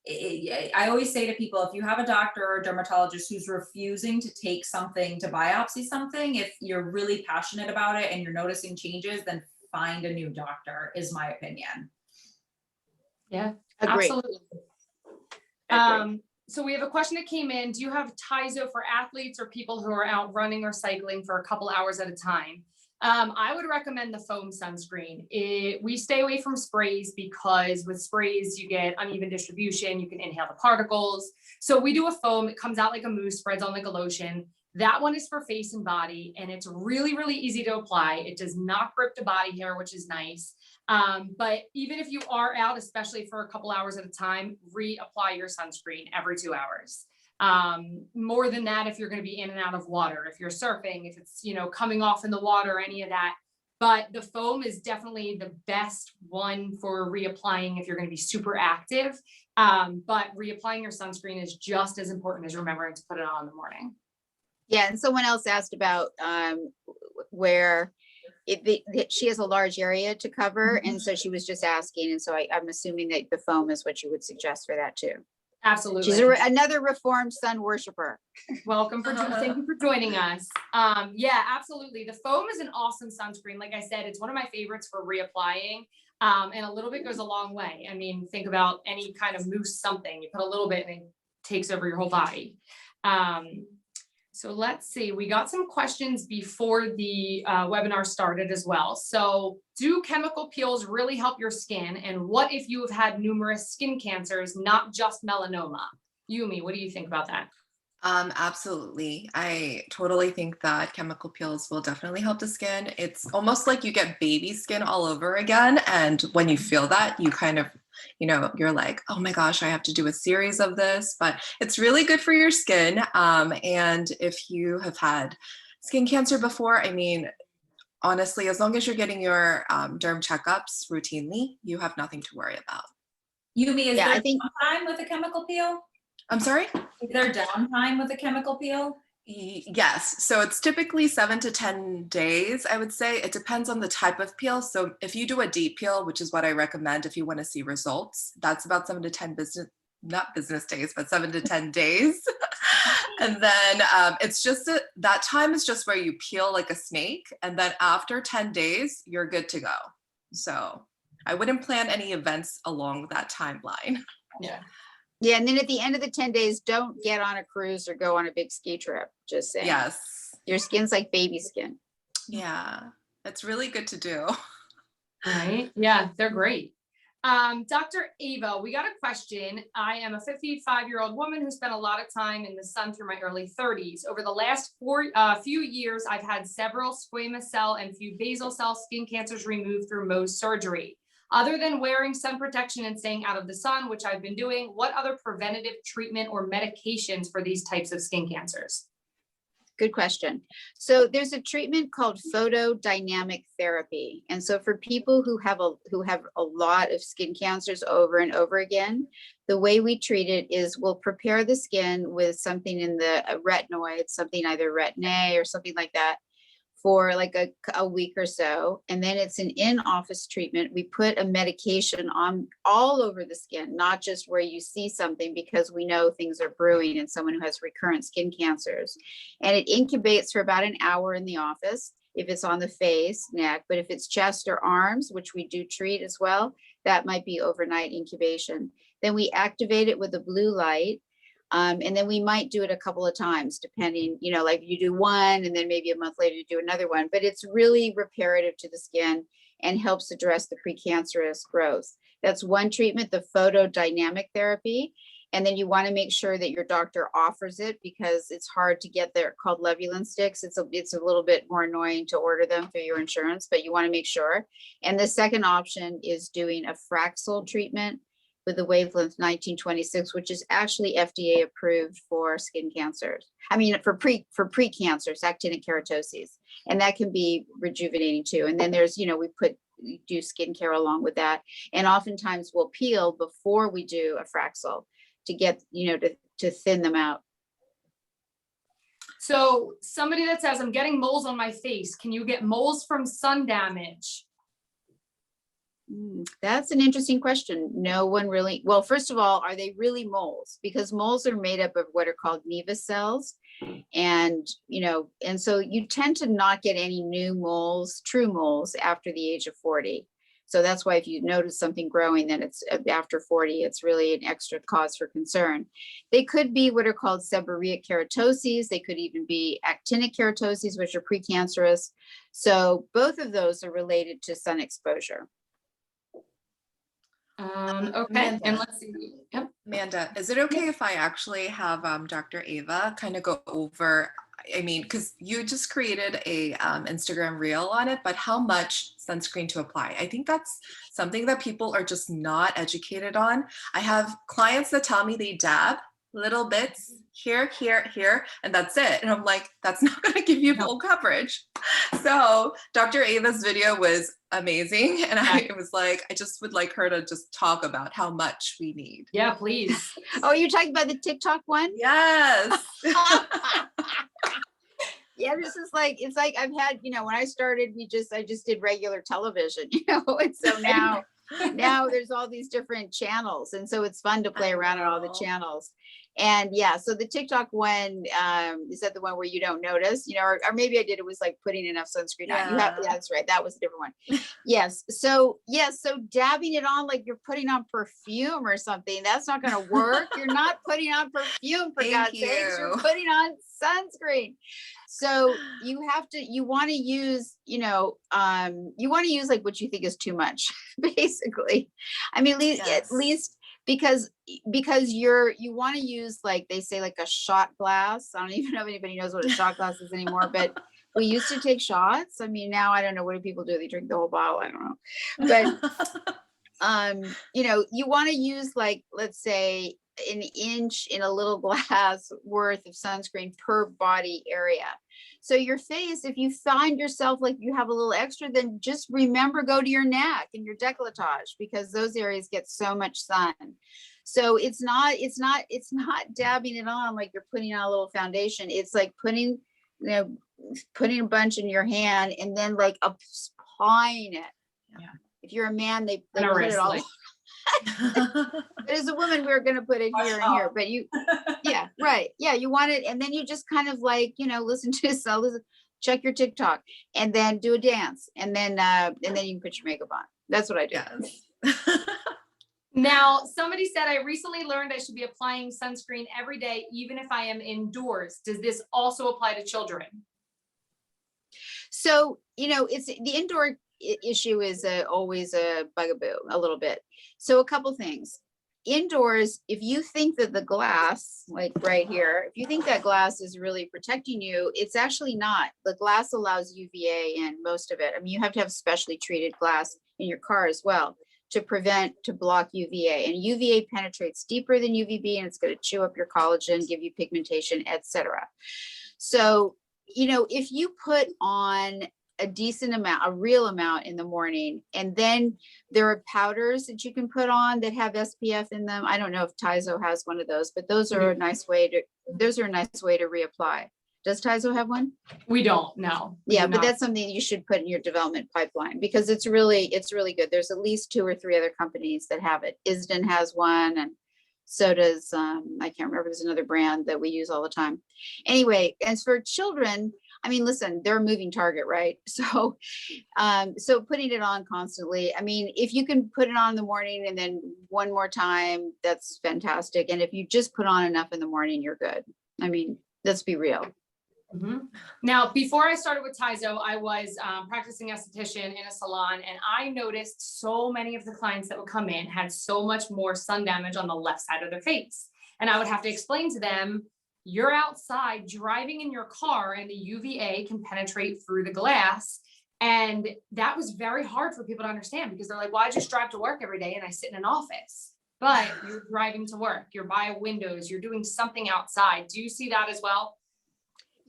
I always say to people, if you have a doctor or a dermatologist who's refusing to take something, to biopsy something, if you're really passionate about it and you're noticing changes, then find a new doctor, is my opinion. Yeah, Agree. absolutely. Agree. So we have a question that came in. Do you have TIZO for athletes or people who are out running or cycling for a couple hours at a time? I would recommend the foam sunscreen. We stay away from sprays because with sprays, you get uneven distribution. You can inhale the particles. So we do a foam. It comes out like a mousse, spreads on like a lotion. That one is for face and body, and it's really, really easy to apply. It does not grip the body hair, which is nice. But even if you are out, especially for a couple hours at a time, reapply your sunscreen every 2 hours. More than that, if you're going to be in and out of water, if you're surfing, if it's, you know, coming off in the water, any of that. But the foam is definitely the best one for reapplying if you're going to be super active. But reapplying your sunscreen is just as important as remembering to put it on in the morning. Yeah, and someone else asked about where she has a large area to cover, and so she was just asking, and so I'm assuming that the foam is what you would suggest for that too. Absolutely. She's another reformed sun worshiper. Welcome thank you for joining us. Yeah, absolutely. The foam is an awesome sunscreen. Like I said, it's one of my favorites for reapplying. And a little bit goes a long way. I mean, think about any kind of mousse something. You put a little bit and it takes over your whole body. So let's see, we got some questions before the webinar started as well. So do chemical peels really help your skin? And what if you have had numerous skin cancers, not just melanoma? Yumi, what do you think about that? Absolutely. I totally think that chemical peels will definitely help the skin. It's almost like you get baby skin all over again. And when you feel that, you kind of, you know, you're like, oh my gosh, I have to do a series of this, but it's really good for your skin. And if you have had skin cancer before, I mean, honestly, as long as you're getting your derm checkups routinely, you have nothing to worry about. Yumi, is Yeah, there I think downtime with a chemical peel? I'm sorry? Is there downtime with a chemical peel? Yes. So it's typically 7 to 10 days, I would say. It depends on the type of peel. So if you do a deep peel, which is what I recommend if you want to see results, that's about 7 to 10 not business days, but 7 to 10 days. And then it's just that time is just where you peel like a snake. And then after 10 days, you're good to go. So I wouldn't plan any events along that timeline. Yeah. Yeah, and then at the end of the 10 days, don't get on a cruise or go on a big ski trip. Just saying. Yes. Your skin's like baby skin. Yeah, it's really good to do. Right. Yeah, they're great. Dr. Ava, we got a question. I am a 55-year-old woman who spent a lot of time in the sun through my early 30s. Over the last few years, I've had several squamous cell and few basal cell skin cancers removed through Mohs surgery. Other than wearing sun protection and staying out of the sun, which I've been doing, what other preventative treatment or medications for these types of skin cancers? Good question. So there's a treatment called photodynamic therapy. And so for people who have a lot of skin cancers over and over again, the way we treat it is we'll prepare the skin with something in the retinoid, something either Retin-A or something like that, for like a week or so. And then it's an in-office treatment. We put a medication on all over the skin, not just where you see something, because we know things are brewing in someone who has recurrent skin cancers. And it incubates for about an hour in the office if it's on the face, neck, but if it's chest or arms, which we do treat as well, that might be overnight incubation. Then we activate it with a blue light. And then we might do it a couple of times, depending, you know, like you do one and then maybe a month later you do another one, but it's really reparative to the skin and helps address the precancerous growth. That's one treatment, the photodynamic therapy. And then you want to make sure that your doctor offers it, because it's hard to get there, called Levulin sticks. It's a little bit more annoying to order them through your insurance, but you want to make sure. And the second option is doing a Fraxel treatment with the wavelength 1926, which is actually FDA approved for skin cancers. I mean, for pre-cancers, actinic keratoses, and that can be rejuvenating too. And then there's, you know, we do skincare along with that. And oftentimes we'll peel before we do a Fraxel to get, you know, to thin them out. So somebody that says, I'm getting moles on my face, can you get moles from sun damage? That's an interesting question. No one really, well, first of all, are they really moles? Because moles are made up of what are called nevus cells. And, and so you tend to not get any new moles, true moles after the age of 40. So that's why if you notice something growing, then it's after 40, it's really an extra cause for concern. They could be what are called seborrheic keratoses. They could even be actinic keratoses, which are precancerous. So both of those are related to sun exposure. Okay, Amanda. and let's see. Yep. Amanda, is it okay if I actually have Dr. Ava kind of go over, I mean, because you just created a Instagram reel on it, but how much sunscreen to apply? I think that's something that people are just not educated on. I have clients that tell me they dab little bits here, here, here, and that's it. And I'm like, that's not going to give you full coverage. So Dr. Ava's video was amazing. And I was like, I just would like her to just talk about how much we need. Yeah, please. Oh, you're talking about the TikTok one? Yes. Yeah, this is like, it's like I've had, when I started, I just did regular television, and so now there's all these different channels. And so it's fun to play around on all the channels. And yeah, so the TikTok one, is that the one where you don't notice, or maybe I did, it was like putting enough sunscreen on. Yeah, that's right. That was a different one. Yes. So dabbing it on like you're putting on perfume or something, that's not going to work. You're not putting on perfume, for God's sakes. You're putting on sunscreen. So you want to use, like what you think is too much, basically. I mean, at least because you want to use, like they say, like a shot glass. I don't even know if anybody knows what a shot glass is anymore, but we used to take shots. I mean, now I don't know, what do people do? They drink the whole bottle. I don't know. But you want to use, like, let's say an inch in a little glass worth of sunscreen per body area. So your face, if you find yourself like you have a little extra, then just remember, go to your neck and your décolletage, because those areas get so much sun. So it's not dabbing it on like you're putting on a little foundation. It's like putting a bunch in your hand and then like applying it. Yeah. If you're a man, they put it all. But as a woman, we're going to put it here and here, but yeah, right. Yeah. You want it. And then you just kind of like, listen to yourself, check your TikTok, and then do a dance. And then you can put your makeup on. That's what I do. Yes. Now, somebody said, I recently learned I should be applying sunscreen every day, even if I am indoors. Does this also apply to children? So, it's the indoor issue is always a bugaboo a little bit. So a couple things. Indoors, if you think that the glass, like right here, if you think that glass is really protecting you, it's actually not. The glass allows UVA in, most of it. I mean, you have to have specially treated glass in your car as well to block UVA. And UVA penetrates deeper than UVB, and it's going to chew up your collagen, give you pigmentation, etc. So, if you put on a decent amount, a real amount in the morning, and then there are powders that you can put on that have SPF in them. I don't know if TIZO has one of those, but those are a nice way to reapply. Does TIZO have one? We don't, no. Yeah, but that's something you should put in your development pipeline, because it's really good. There's at least 2 or 3 other companies that have it. Isden has one, and so does, I can't remember, there's another brand that we use all the time. Anyway, as for children, I mean, listen, they're a moving target, right? So, so putting it on constantly. I mean, if you can put it on in the morning and then one more time, that's fantastic. And if you just put on enough in the morning, you're good. I mean, let's be real. Mm-hmm. Now, before I started with TIZO, I was practicing esthetician in a salon, and I noticed so many of the clients that would come in had so much more sun damage on the left side of their face. And I would have to explain to them, you're outside driving in your car and the UVA can penetrate through the glass. And that was very hard for people to understand, because they're like, well, I just drive to work every day and I sit in an office. But you're driving to work, you're by windows, you're doing something outside. Do you see that as well?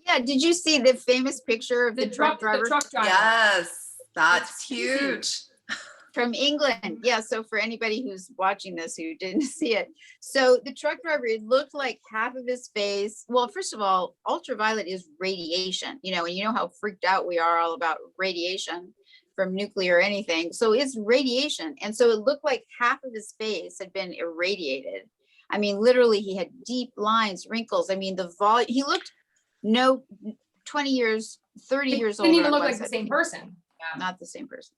Yeah. Did you see the famous picture of the truck driver? The truck driver. Yes, that's huge. From England. Yeah. So for anybody who's watching this who didn't see it. So the truck driver, it looked like half of his face. Well, first of all, ultraviolet is radiation, you know, and you know how freaked out we are all about radiation from nuclear or anything. So it's radiation. And so it looked like half of his face had been irradiated. I mean, literally he had deep lines, wrinkles. I mean, the volume, he looked 20 years, 30 years old. Didn't even look like the same person. Not the same person.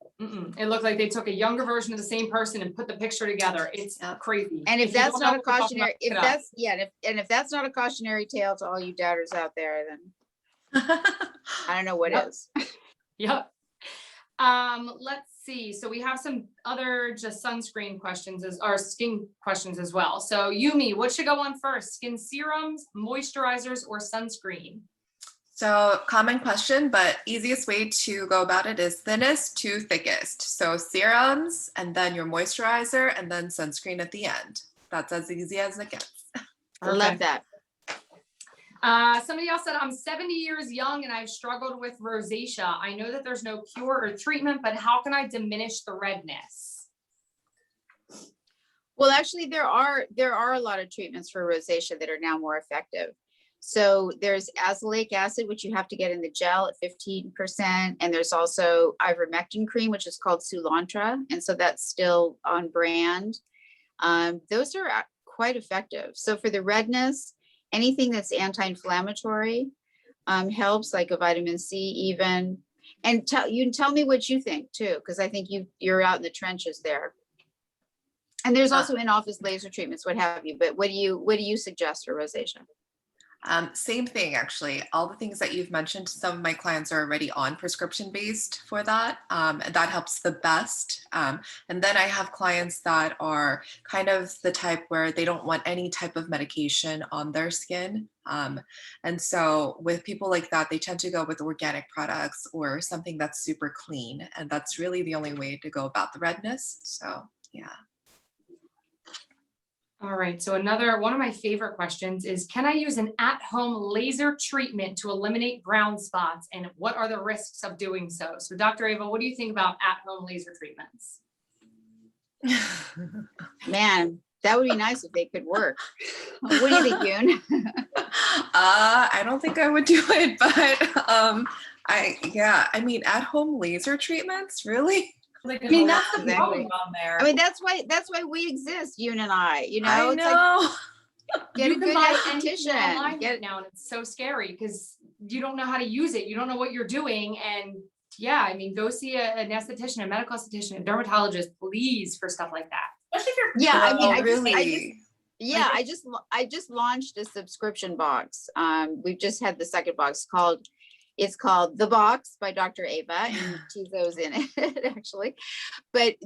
It looked like they took a younger version of the same person and put the picture together. It's crazy. And if you that's don't not know a what we're talking cautionary, about, look if it up. that's, yeah, if that's not a cautionary tale to all you doubters out there, then I don't know what Yep. is. Yep. Let's see. So we have some other just sunscreen questions or skin questions as well. So Yumi, what should go on first? Skin serums, moisturizers, or sunscreen? So common question, but easiest way to go about it is thinnest to thickest. So serums, and then your moisturizer, and then sunscreen at the end. That's as easy as it gets. I love that. Somebody else said, I'm 70 years young and I've struggled with rosacea. I know that there's no cure or treatment, but how can I diminish the redness? Well, actually, there are a lot of treatments for rosacea that are now more effective. So there's azelaic acid, which you have to get in the gel at 15%. And there's also ivermectin cream, which is called Soolantra. And so that's still on brand. Those are quite effective. So for the redness, anything that's anti-inflammatory helps, like a vitamin C even. And you can tell me what you think too, because I think you're out in the trenches there. And there's also in-office laser treatments, what have you. But what do you suggest for rosacea? Same thing, actually. All the things that you've mentioned, some of my clients are already on prescription based for that. And that helps the best. And then I have clients that are kind of the type where they don't want any type of medication on their skin. And so with people like that, they tend to go with organic products or something that's super clean. And that's really the only way to go about the redness. So, yeah. All right, so another one of my favorite questions is, can I use an at-home laser treatment to eliminate brown spots? And what are the risks of doing so? So Dr. Ava, what do you think about at-home laser treatments? Man, that would be nice if they could work. What do you think, Yoon? I don't think I would do it, but I mean, at-home laser treatments, really? Like I mean, that's exactly. exactly. On there. I mean, that's why we exist, Yoon and I. You know, I it's know. like get You a can good buy anything esthetician. online right now, and it's so scary because you don't know how to use it. You don't know what you're doing, and yeah, I mean, go see an esthetician, a medical esthetician, a dermatologist, please, for stuff like that. Especially if you're Yeah, I mean, Really? I just launched a subscription box. We've just had the second box called The Box by Dr. Ava, and TIZO's in it actually. But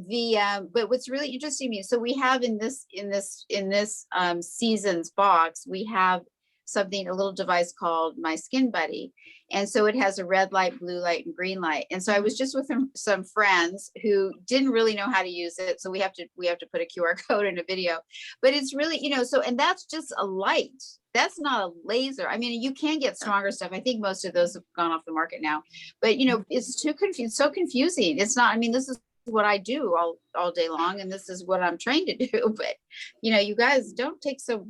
what's really interesting to me, so we have in this season's box, we have a little device called My Skin Buddy. And so it has a red light, blue light, and green light. And so I was just with some friends who didn't really know how to use it. So we have to put a QR code in a video, but it's really, and that's just a light. That's not a laser. I mean, you can get stronger stuff. I think most of those have gone off the market now, but it's so confusing. It's not, I mean, this is what I do all day long, and this is what I'm trained to do. But you guys don't take the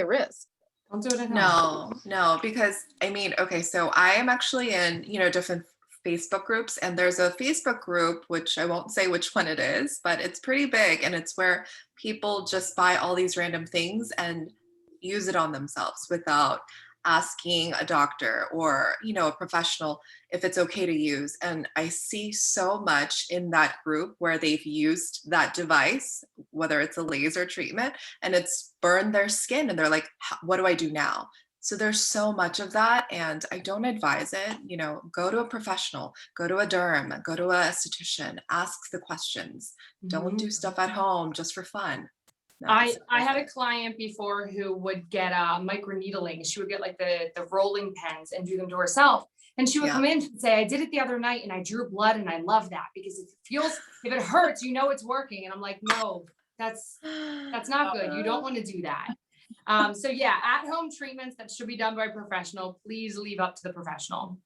risk. Don't do it at home. No, because I mean, okay, so I am actually in, different Facebook groups, and there's a Facebook group, which I won't say which one it is, but it's pretty big, and it's where people just buy all these random things and use it on themselves without asking a doctor or, a professional if it's okay to use. And I see so much in that group where they've used that device, whether it's a laser treatment, and it's burned their skin, and they're like, what do I do now? So there's so much of that, and I don't advise it. Go to a professional, go to a derm, go to a esthetician, ask the questions. Don't do stuff at home just for fun. I had a client before who would get microneedling. She would get like the rolling pens and do them to herself. And she would come in and say, I did it the other night and I drew blood, and I love that because if it hurts, it's working. And I'm like, no, that's not good. You don't want to do that. So yeah, at home treatments that should be done by a professional, please leave up to the professional.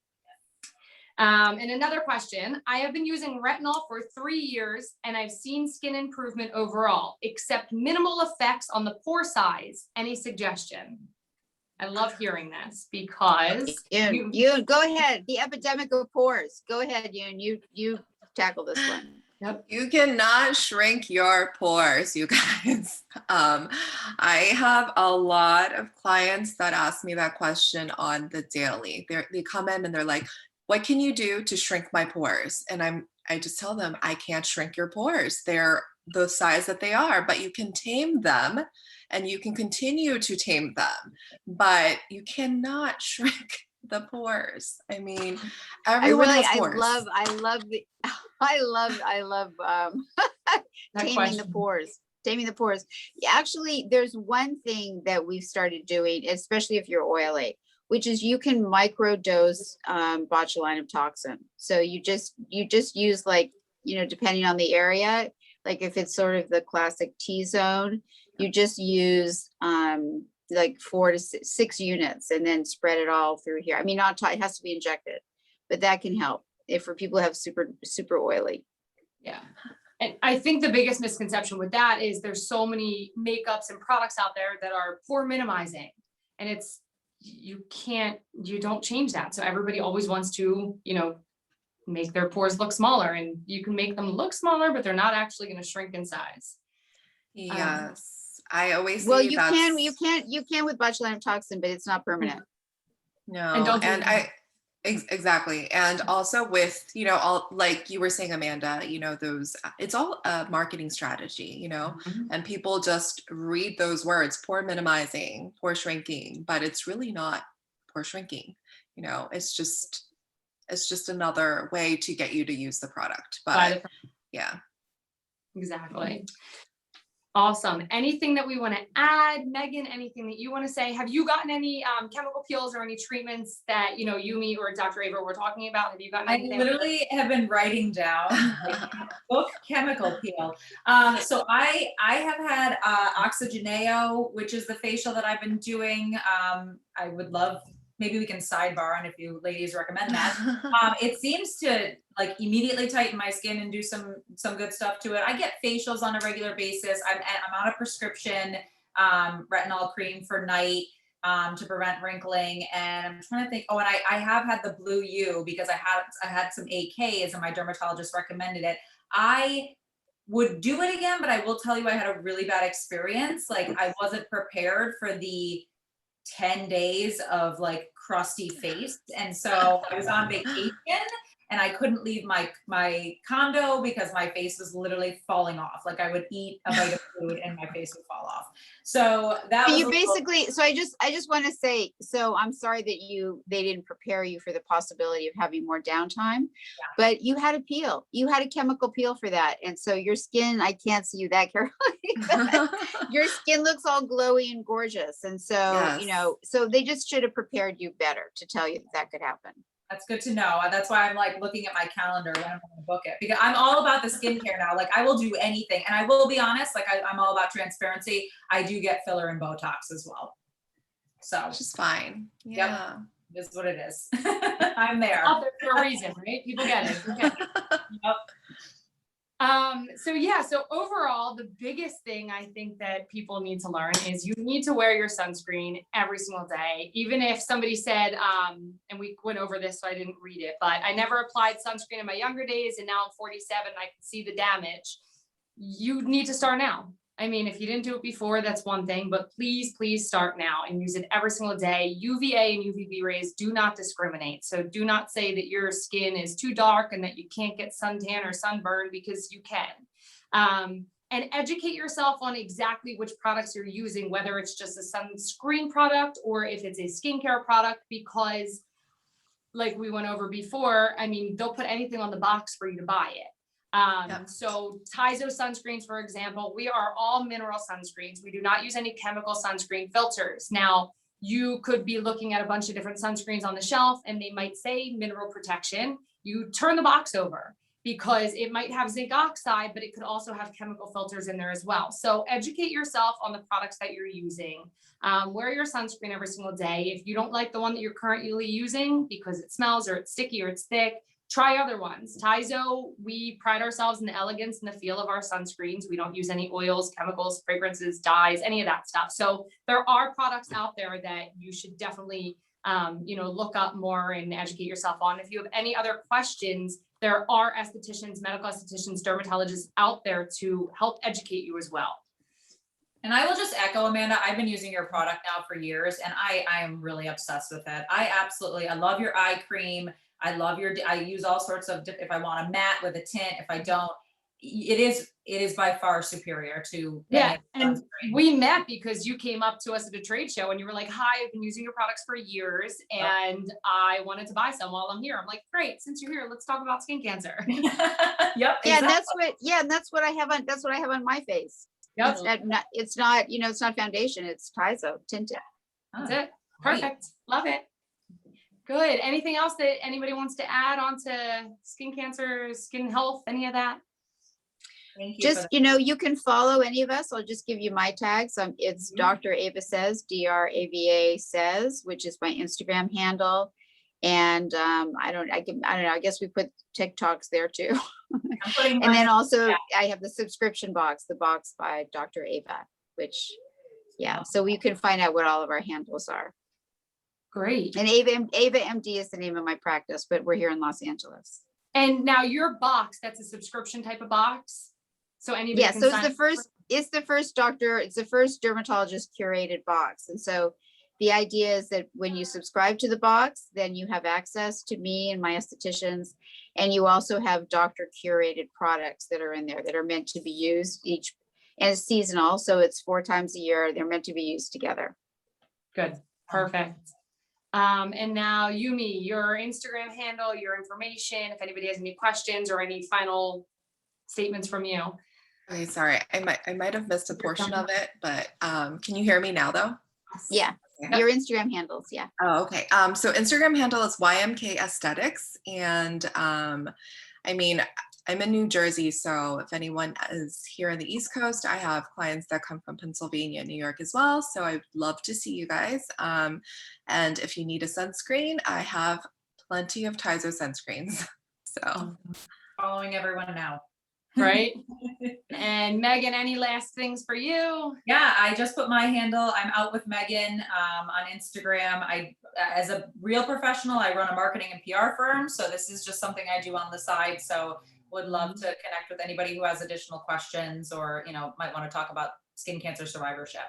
And another question, I have been using retinol for 3 years and I've seen skin improvement overall, except minimal effects on the pore size. Any suggestion? I love hearing this because you go ahead. The epidemic of pores. Go ahead, you tackle this one. Yep. You cannot shrink your pores, you guys. I have a lot of clients that ask me that question on the daily. They come in and they're like, what can you do to shrink my pores? And I just tell them, I can't shrink your pores. They're the size that they are, but you can tame them and you can continue to tame them, but you cannot shrink the pores. I mean, everyone has pores. I love taming the pores. Taming the pores. Actually, there's one thing that we've started doing, especially if you're oily, which is you can microdose botulinum toxin. So you just use, like, depending on the area, like if it's sort of the classic T zone, you just use like 4 to 6 units and then spread it all through here. I mean, it has to be injected, but that can help if for people who have super oily. Yeah. And I think the biggest misconception with that is there's so many makeups and products out there that are pore minimizing, and you don't change that. So everybody always wants to, make their pores look smaller, and you can make them look smaller, but they're not actually going to shrink in size. Yes. I always say you can with botulinum toxin, but it's not permanent. No. Exactly. And also with, all, like you were saying, Amanda, those, it's all a marketing strategy, and people just read those words, pore minimizing, pore shrinking, but it's really not pore shrinking. It's just another way to get you to use the product. But yeah. Exactly. Awesome. Anything that we want to add, Megan? Anything that you want to say? Have you gotten any chemical peels or any treatments that you, me, or Dr. Ava were talking about? Have you gotten anything? I literally have been writing down book chemical peel. So I have had Oxygeneo, which is the facial that I've been doing. I would love, maybe we can sidebar on if you ladies recommend that. It seems to like immediately tighten my skin and do some good stuff to it. I get facials on a regular basis. I'm on a prescription retinol cream for night to prevent wrinkling. And I'm trying to think, and I have had the Blue U because I had some AKs and my dermatologist recommended it. I would do it again, but I will tell you I had a really bad experience. Like I wasn't prepared for the 10 days of like crusty face. And so I was on vacation and I couldn't leave my condo because my face was literally falling off. Like I would eat a bite of food and my face would fall off. So that was so I just want to say, so I'm sorry that they didn't prepare you for the possibility of having more downtime, but you had a peel, you had a chemical peel for that. And so your skin, I can't see you that carefully, your skin looks all glowy and gorgeous. And so, so they just should have prepared you better to tell you that could happen. That's good to know. That's why I'm like looking at my calendar when I'm going to book it, because I'm all about the skincare now. Like I will do anything. And I will be honest, like I'm all about transparency. I do get filler and Botox as well. So which is fine. Yeah. Yep. It is what it is. I'm there. Out there for a reason, right? People get it. Okay. Yep. So overall, the biggest thing I think that people need to learn is you need to wear your sunscreen every single day. Even if somebody said, and we went over this, so I didn't read it, but I never applied sunscreen in my younger days, and now I'm 47, I can see the damage. You need to start now. I mean, if you didn't do it before, that's one thing, but please start now and use it every single day. UVA and UVB rays do not discriminate. So do not say that your skin is too dark and that you can't get suntan or sunburn, because you can. And educate yourself on exactly which products you're using, whether it's just a sunscreen product or if it's a skincare product, because like we went over before, I mean, they'll put anything on the box for you to buy it. So TIZO sunscreens, for example, we are all mineral sunscreens. We do not use any chemical sunscreen filters. Now, you could be looking at a bunch of different sunscreens on the shelf and they might say mineral protection. You turn the box over because it might have zinc oxide, but it could also have chemical filters in there as well. So educate yourself on the products that you're using. Wear your sunscreen every single day. If you don't like the one that you're currently using because it smells or it's sticky or it's thick, try other ones. TIZO, we pride ourselves in the elegance and the feel of our sunscreens. We don't use any oils, chemicals, fragrances, dyes, any of that stuff. So there are products out there that you should definitely, look up more and educate yourself on. If you have any other questions, there are estheticians, medical estheticians, dermatologists out there to help educate you as well. And I will just echo, Amanda, I've been using your product now for years and I am really obsessed with it. I love your eye cream. I use all sorts of, if I want a matte with a tint, if I don't, it is by far superior to. Yeah. And we met because you came up to us at a trade show and you were like, hi, I've been using your products for years and I wanted to buy some while I'm here. I'm like, great, since you're here, let's talk about skin cancer. Yep. Yeah, Exactly. and that's what I have on my face. Yep. It's not foundation, it's TIZO tinted. That's it. Perfect. Love it. Good. Anything else that anybody wants to add on to skin cancer, skin health, any of that? Thank you. Just, you can follow any of us. I'll just give you my tags. It's Dr. Ava Says, DRAVA Says, which is my Instagram handle. And I don't know, I guess we put TikToks there too. And then also I have the subscription box, the box by Dr. Ava, which, so you can find out what all of our handles are. Great. And Ava MD is the name of my practice, but we're here in Los Angeles. And now your box, that's a subscription type of box. So anybody can So sign up it's the first dermatologist curated box. And so the idea is that when you subscribe to the box, then you have access to me and my estheticians, and you also have doctor curated products that are in there that are meant to be used and it's seasonal. So it's 4 times a year. They're meant to be used together. Good. Perfect. And now Yumi, your Instagram handle, your information, if anybody has any questions or any final statements from you. Okay, sorry, I might have missed a portion of it, but can you hear me now though? Yeah. Okay. Your Instagram handles. Yeah. Oh, okay. So Instagram handle is ymkaesthetics. And I'm in New Jersey, so if anyone is here on the East Coast, I have clients that come from Pennsylvania, New York as well. So I'd love to see you guys. And if you need a sunscreen, I have plenty of TIZO sunscreens. So Following everyone now. Right. And Megan, any last things for you? Yeah, I just put my handle. I'm out with Megan on Instagram. As a real professional, I run a marketing and PR firm. So this is just something I do on the side. So would love to connect with anybody who has additional questions or, might want to talk about skin cancer survivorship.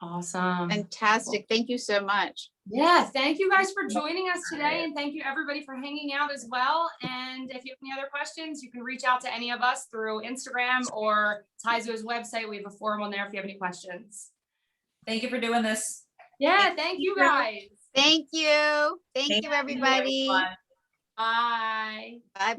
Awesome. Fantastic. Thank you so much. Yeah, thank you guys for joining us today, and thank you everybody for hanging out as well. And if you have any other questions, you can reach out to any of us through Instagram or TIZO's website. We have a forum on there if you have any questions. Thank you for doing this. Yeah, thank you guys. Thank you. Thank you, everybody. everyone. Bye. Bye-bye.